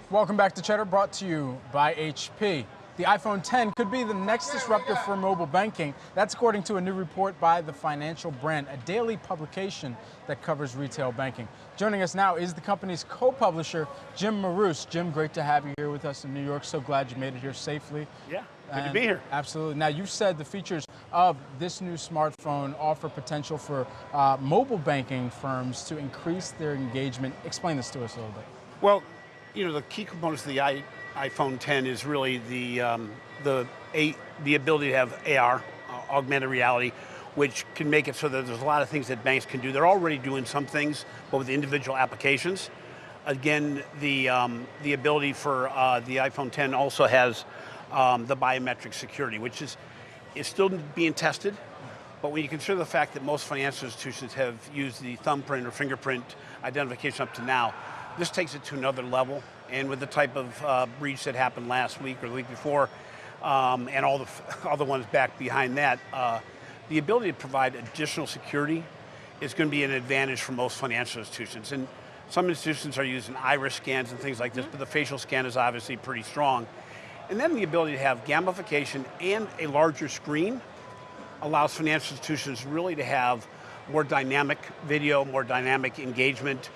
Welcome back to Cheddar, brought to you by HP. The iPhone 10 could be the next disruptor for mobile banking. That's according to a new report by the Financial Brand, a daily publication that covers retail banking. Joining us now is the company's co-publisher, Jim Marous. Jim, great to have you here with us in New York. So glad you made it here safely. Yeah, good to be here. Absolutely. Now, you've said the features of this new smartphone offer potential for mobile banking firms to increase their engagement. Explain this to us a little bit. Well, you know, the key components of the iPhone 10 is really the ability to have AR, augmented reality, which can make it so that there's a lot of things that banks can do. They're already doing some things, but with individual applications. Again, the ability for the iPhone 10 also has the biometric security, which is still being tested. But when you consider the fact that most financial institutions have used the thumbprint or fingerprint identification up to now, this takes it to another level. And with the type of breach that happened last week or the week before, and all the ones back behind that, the ability to provide additional security is going to be an advantage for most financial institutions. And some institutions are using iris scans and things like this, but the facial scan is obviously pretty strong. And then the ability to have gamification and a larger screen allows financial institutions really to have more dynamic video, more dynamic engagement,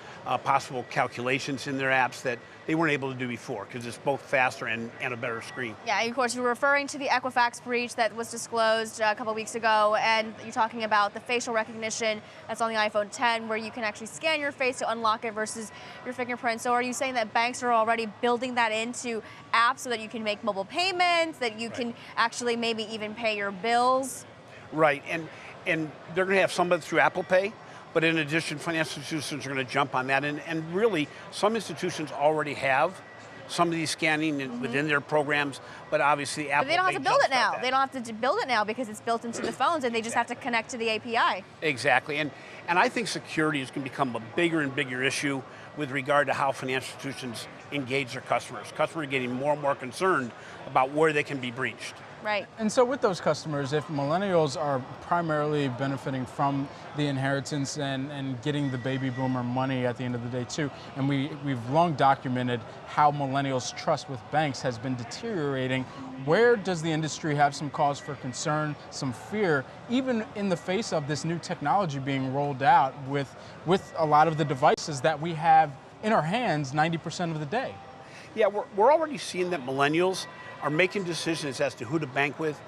possible calculations in their apps that they weren't able to do before, because it's both faster and a better screen. Yeah, of course, you're referring to the Equifax breach that was disclosed a couple weeks ago, and you're talking about the facial recognition that's on the iPhone 10, where you can actually scan your face to unlock it versus your fingerprint. So are you saying that banks are already building that into apps so that you can make mobile payments, that you can actually maybe even pay your bills? Right, and they're going to have some of it through Apple Pay, but in addition, financial institutions are going to jump on that, and really, some institutions already have some of these scanning within their programs, but obviously Apple. But they don't have to build it now. They don't have to build it now because it's built into the phones, and they just have to connect to the API. Exactly, and I think security is going to become a bigger and bigger issue with regard to how financial institutions engage their customers. Customers are getting more and more concerned about where they can be breached. Right. And so with those customers, if millennials are primarily benefiting from the inheritance and getting the baby boomer money at the end of the day too, and we've long documented how millennials' trust with banks has been deteriorating, where does the industry have some cause for concern, some fear, even in the face of this new technology being rolled out with a lot of the devices that we have in our hands 90% of the day? Yeah, we're already seeing that millennials are making decisions as to who to bank with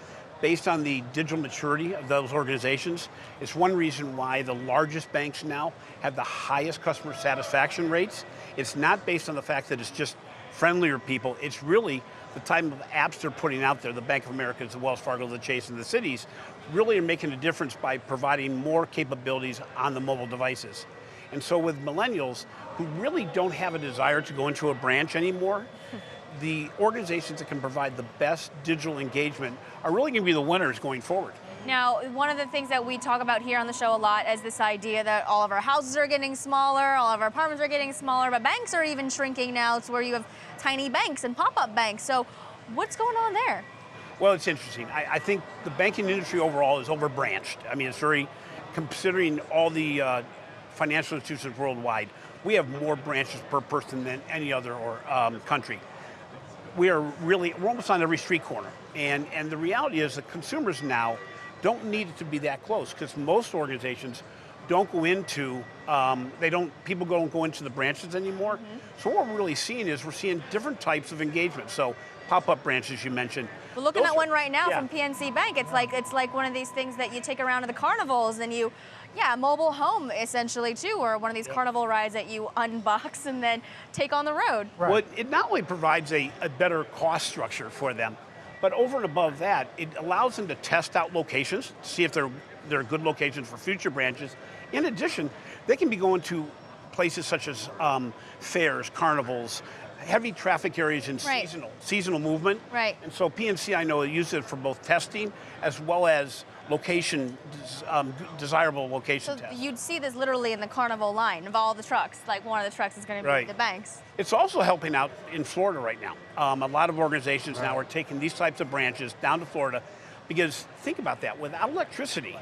based on the digital maturity of those organizations. It's one reason why the largest banks now have the highest customer satisfaction rates. It's not based on the fact that it's just friendlier people, it's really the type of apps they're putting out there. The Bank of America, the Wells Fargo, the Chase, and the Cities really are making a difference by providing more capabilities on the mobile devices. And so with millennials who really don't have a desire to go into a branch anymore, the organizations that can provide the best digital engagement are really going to be the winners going forward. Now, one of the things that we talk about here on the show a lot is this idea that all of our houses are getting smaller, all of our apartments are getting smaller, but banks are even shrinking now to where you have tiny banks and pop-up banks. So what's going on there? Well, it's interesting. I think the banking industry overall is over-branched. I mean, it's very, considering all the financial institutions worldwide, we have more branches per person than any other country. We're almost on every street corner. And the reality is that consumers now don't need it to be that close, because most organizations don't go into, people don't go into the branches anymore. So what we're really seeing is we're seeing different types of engagement. So pop-up branches you mentioned. We're looking at one right now from PNC Bank. It's like one of these things that you take around to the carnivals and you, mobile home essentially too, or one of these carnival rides that you unbox and then take on the road. Right. Well, it not only provides a better cost structure for them, but over and above that, it allows them to test out locations, see if they're good locations for future branches. In addition, they can be going to places such as fairs, carnivals, heavy traffic areas and seasonal movement. Right. And so PNC, I know, uses it for both testing as well as location, desirable location tests. You'd see this literally in the carnival line of all the trucks. Like one of the trucks is going to be the banks. It's also helping out in Florida right now. A lot of organizations now are taking these types of branches down to Florida, because think about that, without electricity,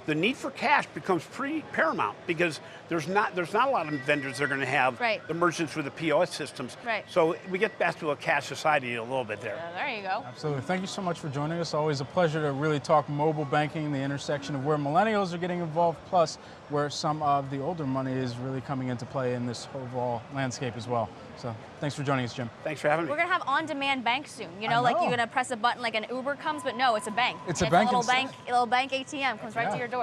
the need for cash becomes pretty paramount because there's not a lot of vendors that are going to have Right. the merchants with the POS systems. Right. So we get back to a cash society a little bit there. There you go. Absolutely. Thank you so much for joining us. Always a pleasure to really talk mobile banking, the intersection of where millennials are getting involved, plus where some of the older money is really coming into play in this overall landscape as well. So thanks for joining us, Jim. Thanks for having me. We're gonna have on-demand bank soon. You know, I like know. you're gonna press a button like an Uber comes, but no, it's a bank. It's a bank a little instead. bank, a little bank ATM comes right Yeah. to your door.